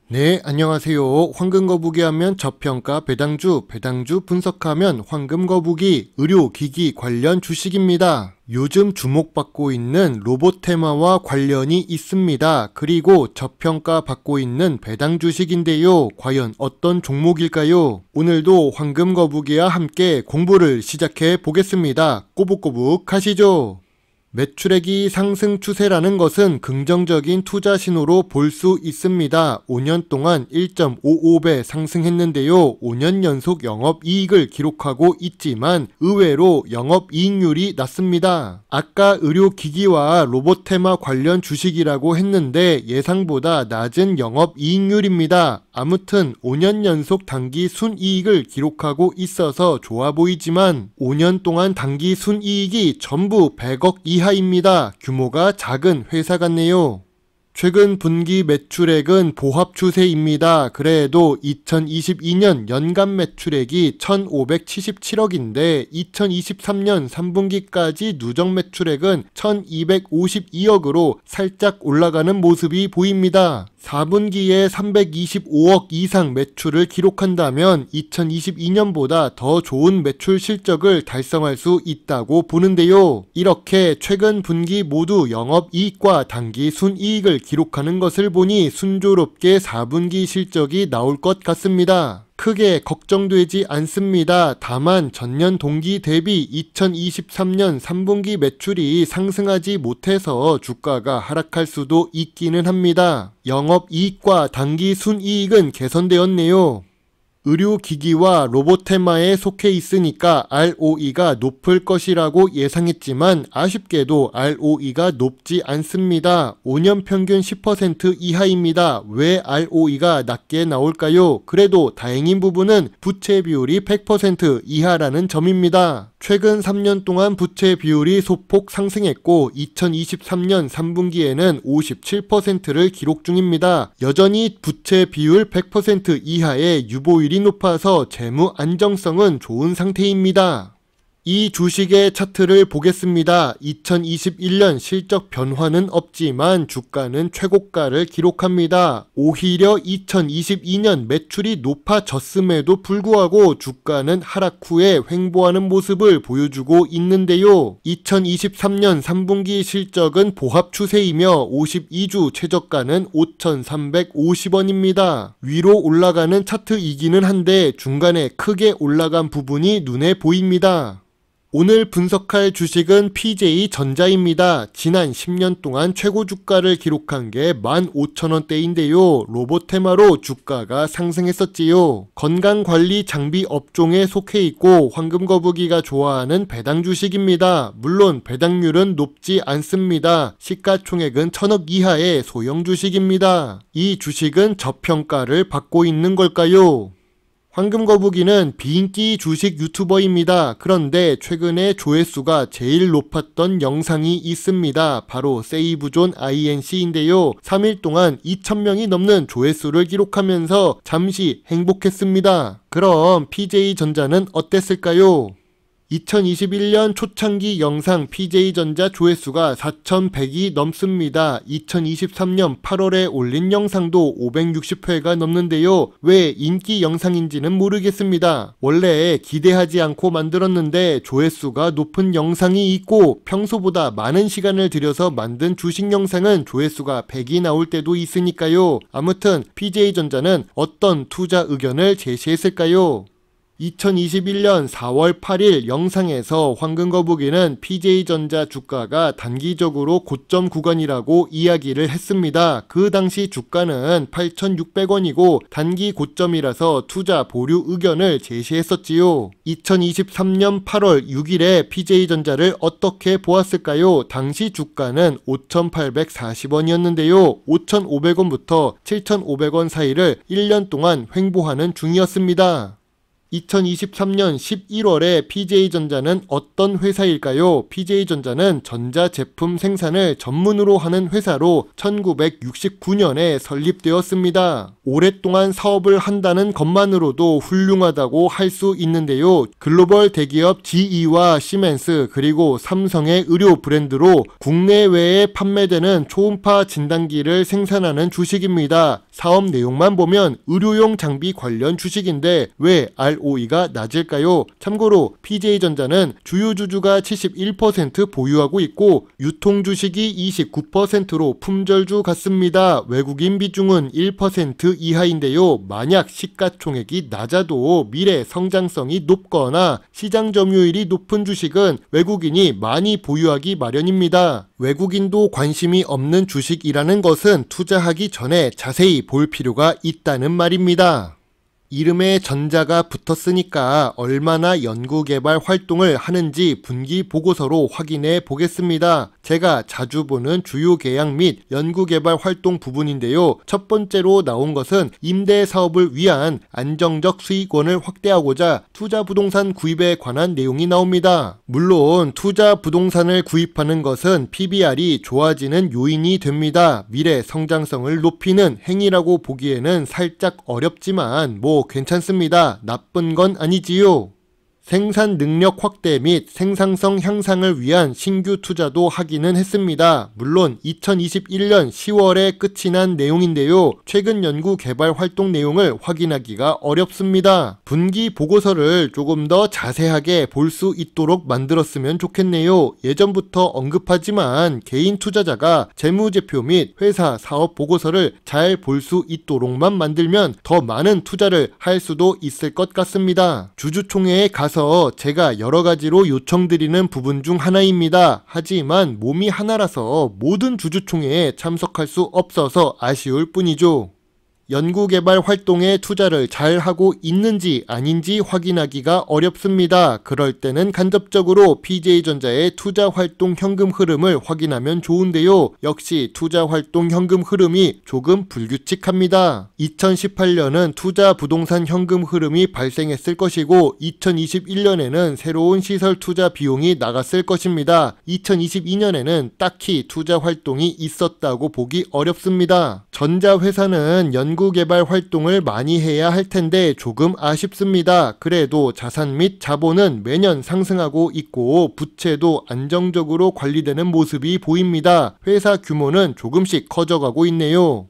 네, 안녕하세요. 황금거북이 하면 저평가 배당주 분석하면 황금거북이 의료기기 관련 주식입니다. 요즘 주목받고 있는 로봇 테마와 관련이 있습니다. 그리고 저평가 받고 있는 배당 주식인데요. 과연 어떤 종목일까요? 오늘도 황금거북이와 함께 공부를 시작해 보겠습니다. 꼬북꼬북 하시죠. 매출액이 상승 추세라는 것은 긍정적인 투자 신호로 볼 수 있습니다. 5년 동안 1.55배 상승했는데요. 5년 연속 영업이익을 기록하고 있지만 의외로 영업이익률이 낮습니다. 아까 의료기기와 로봇 테마 관련 주식이라고 했는데 예상보다 낮은 영업이익률입니다. 아무튼 5년 연속 단기 순이익을 기록하고 있어서 좋아 보이지만 5년 동안 단기 순이익이 전부 100억 이하입니다. 규모가 작은 회사 같네요. 최근 분기 매출액은 보합 추세입니다. 그래도 2022년 연간 매출액이 1,577억인데 2023년 3분기까지 누적 매출액은 1,252억으로 살짝 올라가는 모습이 보입니다. 4분기에 325억 이상 매출을 기록한다면 2022년보다 더 좋은 매출 실적을 달성할 수 있다고 보는데요. 이렇게 최근 분기 모두 영업이익과 단기 순이익을 기록하는 것을 보니 순조롭게 4분기 실적이 나올 것 같습니다. 크게 걱정되지 않습니다. 다만 전년 동기 대비 2023년 3분기 매출이 상승하지 못해서 주가가 하락할 수도 있기는 합니다. 영업이익과 단기 순이익은 개선되었네요. 의료기기와 로봇 테마에 속해 있으니까 ROE가 높을 것이라고 예상했지만 아쉽게도 ROE가 높지 않습니다. 5년 평균 10% 이하입니다. 왜 ROE가 낮게 나올까요? 그래도 다행인 부분은 부채 비율이 100% 이하라는 점입니다. 최근 3년 동안 부채 비율이 소폭 상승했고 2023년 3분기에는 57%를 기록 중입니다. 여전히 부채 비율 100% 이하의 유보율이 높아서 재무 안정성은 좋은 상태입니다. 이 주식의 차트를 보겠습니다. 2021년 실적 변화는 없지만 주가는 최고가를 기록합니다. 오히려 2022년 매출이 높아졌음에도 불구하고 주가는 하락 후에 횡보하는 모습을 보여주고 있는데요. 2023년 3분기 실적은 보합 추세이며 52주 최저가는 5,350원입니다. 위로 올라가는 차트이기는 한데 중간에 크게 올라간 부분이 눈에 보입니다. 오늘 분석할 주식은 PJ전자입니다. 지난 10년 동안 최고 주가를 기록한 게 15,000원대인데요. 로봇 테마로 주가가 상승했었지요. 건강관리 장비 업종에 속해 있고 황금거북이가 좋아하는 배당 주식입니다. 물론 배당률은 높지 않습니다. 시가총액은 1,000억 이하의 소형 주식입니다. 이 주식은 저평가를 받고 있는 걸까요? 황금거북이는 비인기 주식 유튜버입니다. 그런데 최근에 조회수가 제일 높았던 영상이 있습니다. 바로 세이브존 INC인데요. 3일 동안 2,000명이 넘는 조회수를 기록하면서 잠시 행복했습니다. 그럼 PJ전자는 어땠을까요? 2021년 초창기 영상 PJ전자 조회수가 4,100이 넘습니다. 2023년 8월에 올린 영상도 560회가 넘는데요. 왜 인기 영상인지는 모르겠습니다. 원래 기대하지 않고 만들었는데 조회수가 높은 영상이 있고 평소보다 많은 시간을 들여서 만든 주식 영상은 조회수가 100이 나올 때도 있으니까요. 아무튼 PJ전자는 어떤 투자 의견을 제시했을까요? 2021년 4월 8일 영상에서 황금거북이는 PJ전자 주가가 단기적으로 고점 구간이라고 이야기를 했습니다. 그 당시 주가는 8,600원이고 단기 고점이라서 투자 보류 의견을 제시했었지요. 2023년 8월 6일에 PJ전자를 어떻게 보았을까요? 당시 주가는 5,840원이었는데요. 5,500원부터 7,500원 사이를 1년 동안 횡보하는 중이었습니다. 2023년 11월에 PJ전자는 어떤 회사일까요? PJ전자는 전자제품 생산을 전문으로 하는 회사로 1969년에 설립되었습니다. 오랫동안 사업을 한다는 것만으로도 훌륭하다고 할 수 있는데요. 글로벌 대기업 GE와 시멘스 그리고 삼성의 의료 브랜드로 국내외에 판매되는 초음파 진단기를 생산하는 주식입니다. 사업 내용만 보면 의료용 장비 관련 주식인데 왜 ROE가 낮을까요? 참고로 PJ전자는 주요 주주가 71% 보유하고 있고 유통 주식이 29%로 품절주 같습니다. 외국인 비중은 1% 이하인데요. 만약 시가총액이 낮아도 미래 성장성이 높거나 시장 점유율이 높은 주식은 외국인이 많이 보유하기 마련입니다. 외국인도 관심이 없는 주식이라는 것은 투자하기 전에 자세히 볼 필요가 있다는 말입니다. 이름에 전자가 붙었으니까 얼마나 연구개발 활동을 하는지 분기 보고서로 확인해 보겠습니다. 제가 자주 보는 주요 계약 및 연구개발 활동 부분인데요. 첫 번째로 나온 것은 임대 사업을 위한 안정적 수익원을 확대하고자 투자 부동산 구입에 관한 내용이 나옵니다. 물론 투자 부동산을 구입하는 것은 PBR이 좋아지는 요인이 됩니다. 미래 성장성을 높이는 행위라고 보기에는 살짝 어렵지만 괜찮습니다. 나쁜 건 아니지요. 생산 능력 확대 및 생산성 향상을 위한 신규 투자도 하기는 했습니다. 물론 2021년 10월에 끝이 난 내용인데요. 최근 연구 개발 활동 내용을 확인하기가 어렵습니다. 분기 보고서를 조금 더 자세하게 볼 수 있도록 만들었으면 좋겠네요. 예전부터 언급하지만 개인 투자자가 재무제표 및 회사 사업 보고서를 잘 볼 수 있도록만 만들면 더 많은 투자를 할 수도 있을 것 같습니다. 주주총회에 가서 제가 여러가지로 요청드리는 부분 중 하나입니다. 하지만 몸이 하나라서 모든 주주총회에 참석할 수 없어서 아쉬울 뿐이죠. 연구개발 활동에 투자를 잘 하고 있는지 아닌지 확인하기가 어렵습니다. 그럴 때는 간접적으로 PJ전자의 투자활동 현금 흐름을 확인하면 좋은데요. 역시 투자활동 현금 흐름이 조금 불규칙합니다. 2018년은 투자 부동산 현금 흐름이 발생했을 것이고 2021년에는 새로운 시설 투자 비용이 나갔을 것입니다. 2022년에는 딱히 투자활동이 있었다고 보기 어렵습니다. 전자회사는 연구개발 활동을 많이 해야 할 텐데 조금 아쉽습니다. 그래도 자산 및 자본은 매년 상승하고 있고 부채도 안정적으로 관리되는 모습이 보입니다. 회사 규모는 조금씩 커져가고 있네요.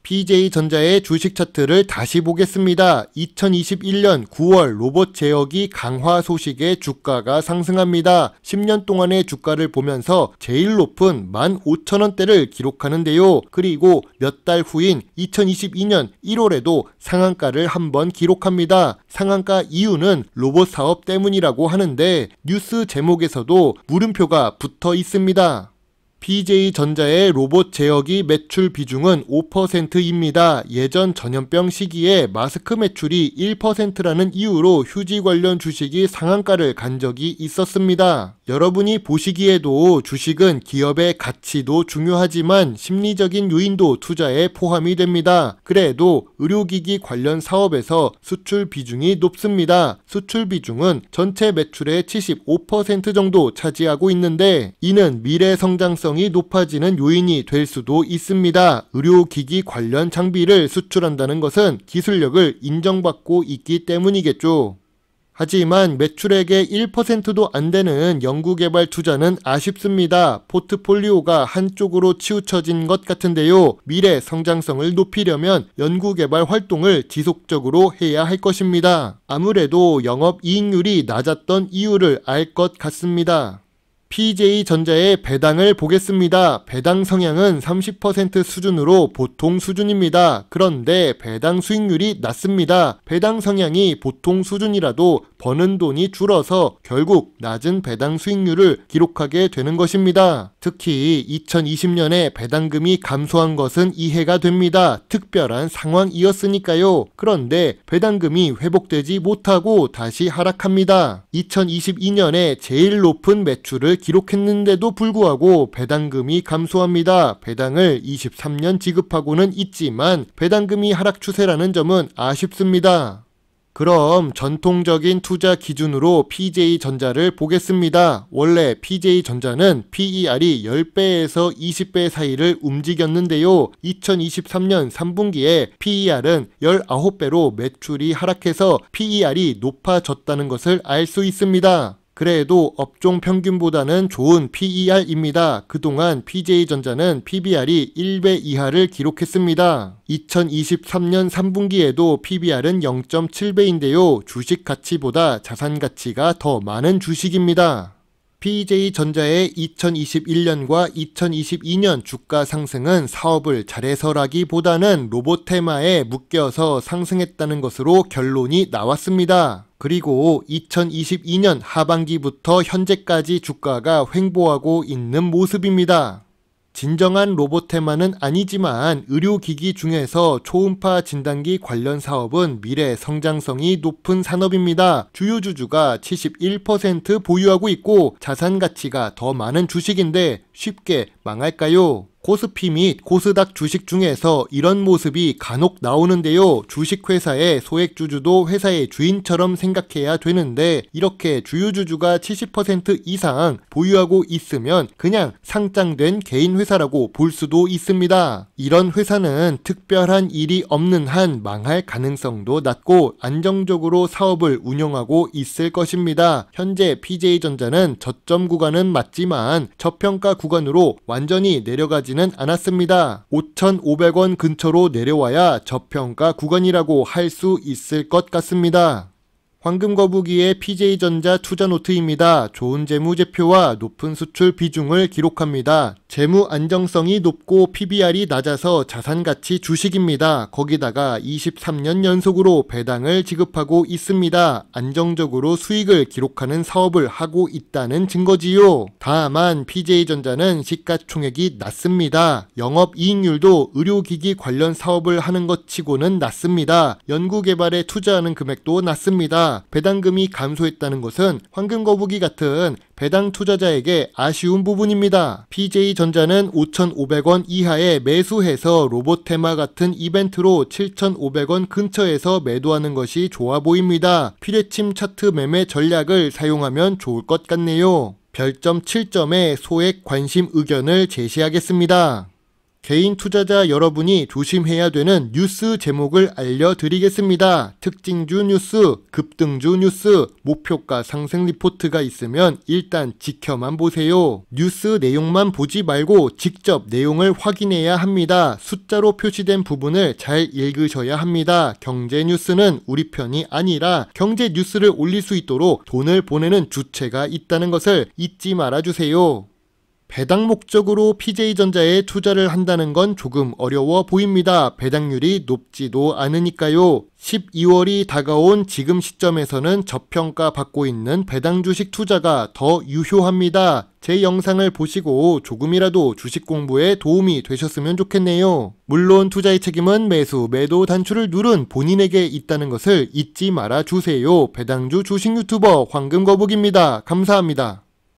PJ전자의 주식 차트를 다시 보겠습니다. 2021년 9월 로봇 제어기 강화 소식에 주가가 상승합니다. 10년 동안의 주가를 보면서 제일 높은 15,000원대를 기록하는데요. 그리고 몇 달 후인 2022년 1월에도 상한가를 한번 기록합니다. 상한가 이유는 로봇 사업 때문이라고 하는데 뉴스 제목에서도 물음표가 붙어 있습니다. PJ전자의 로봇 제어기 매출 비중은 5%입니다. 예전 전염병 시기에 마스크 매출이 1%라는 이유로 휴지 관련 주식이 상한가를 간 적이 있었습니다. 여러분이 보시기에도 주식은 기업의 가치도 중요하지만 심리적인 요인도 투자에 포함이 됩니다. 그래도 의료기기 관련 사업에서 수출 비중이 높습니다. 수출 비중은 전체 매출의 75% 정도 차지하고 있는데 이는 미래 성장성이 높아지는 요인이 될 수도 있습니다. 의료기기 관련 장비를 수출한다는 것은 기술력을 인정받고 있기 때문이겠죠. 하지만 매출액의 1%도 안 되는 연구개발 투자는 아쉽습니다. 포트폴리오가 한쪽으로 치우쳐진 것 같은데요. 미래 성장성을 높이려면 연구개발 활동을 지속적으로 해야 할 것입니다. 아무래도 영업이익률이 낮았던 이유를 알 것 같습니다. PJ전자의 배당을 보겠습니다. 배당 성향은 30% 수준으로 보통 수준입니다. 그런데 배당 수익률이 낮습니다. 배당 성향이 보통 수준이라도 버는 돈이 줄어서 결국 낮은 배당 수익률을 기록하게 되는 것입니다. 특히 2020년에 배당금이 감소한 것은 이해가 됩니다. 특별한 상황이었으니까요. 그런데 배당금이 회복되지 못하고 다시 하락합니다. 2022년에 제일 높은 매출을 기록했는데도 불구하고 배당금이 감소합니다. 배당을 23년 지급하고는 있지만 배당금이 하락 추세라는 점은 아쉽습니다. 그럼 전통적인 투자 기준으로 PJ전자를 보겠습니다. 원래 PJ전자는 PER이 10배에서 20배 사이를 움직였는데요. 2023년 3분기에 PER은 19배로 매출이 하락해서 PER이 높아졌다는 것을 알 수 있습니다. 그래도 업종 평균보다는 좋은 PER입니다. 그동안 PJ전자는 PBR이 1배 이하를 기록했습니다. 2023년 3분기에도 PBR은 0.7배인데요. 주식 가치보다 자산 가치가 더 많은 주식입니다. PJ전자의 2021년과 2022년 주가 상승은 사업을 잘해서라기보다는 로보테마에 묶여서 상승했다는 것으로 결론이 나왔습니다. 그리고 2022년 하반기부터 현재까지 주가가 횡보하고 있는 모습입니다. 진정한 로보테마는 아니지만 의료기기 중에서 초음파 진단기 관련 사업은 미래 성장성이 높은 산업입니다. 주요 주주가 71% 보유하고 있고 자산 가치가 더 많은 주식인데 쉽게 망할까요? 코스피 및 코스닥 주식 중에서 이런 모습이 간혹 나오는데요. 주식회사의 소액주주도 회사의 주인처럼 생각해야 되는데 이렇게 주요주주가 70% 이상 보유하고 있으면 그냥 상장된 개인 회사라고 볼 수도 있습니다. 이런 회사는 특별한 일이 없는 한 망할 가능성도 낮고 안정적으로 사업을 운영하고 있을 것입니다. 현재 PJ전자는 저점 구간은 맞지만 저평가 구간으로 완전히 내려가지는 않았습니다. 5,500원 근처로 내려와야 저평가 구간이라고 할 수 있을 것 같습니다. 황금거북이의 PJ전자 투자노트입니다. 좋은 재무제표와 높은 수출 비중을 기록합니다. 재무 안정성이 높고 PBR이 낮아서 자산가치 주식입니다. 거기다가 23년 연속으로 배당을 지급하고 있습니다. 안정적으로 수익을 기록하는 사업을 하고 있다는 증거지요. 다만 PJ전자는 시가총액이 낮습니다. 영업이익률도 의료기기 관련 사업을 하는 것 치고는 낮습니다. 연구개발에 투자하는 금액도 낮습니다. 배당금이 감소했다는 것은 황금거북이 같은 배당 투자자에게 아쉬운 부분입니다. PJ전자는 5,500원 이하에 매수해서 로보테마 같은 이벤트로 7,500원 근처에서 매도하는 것이 좋아 보입니다. 피레침 차트 매매 전략을 사용하면 좋을 것 같네요. 별점 7점의 소액 관심 의견을 제시하겠습니다. 개인 투자자 여러분이 조심해야 되는 뉴스 제목을 알려드리겠습니다. 특징주 뉴스, 급등주 뉴스, 목표가 상승 리포트가 있으면 일단 지켜만 보세요. 뉴스 내용만 보지 말고 직접 내용을 확인해야 합니다. 숫자로 표시된 부분을 잘 읽으셔야 합니다. 경제 뉴스는 우리 편이 아니라 경제 뉴스를 올릴 수 있도록 돈을 보내는 주체가 있다는 것을 잊지 말아주세요. 배당 목적으로 PJ전자에 투자를 한다는 건 조금 어려워 보입니다. 배당률이 높지도 않으니까요. 12월이 다가온 지금 시점에서는 저평가 받고 있는 배당 주식 투자가 더 유효합니다. 제 영상을 보시고 조금이라도 주식 공부에 도움이 되셨으면 좋겠네요. 물론 투자의 책임은 매수, 매도 단추를 누른 본인에게 있다는 것을 잊지 말아 주세요. 배당주 주식 유튜버 황금거북입니다. 감사합니다.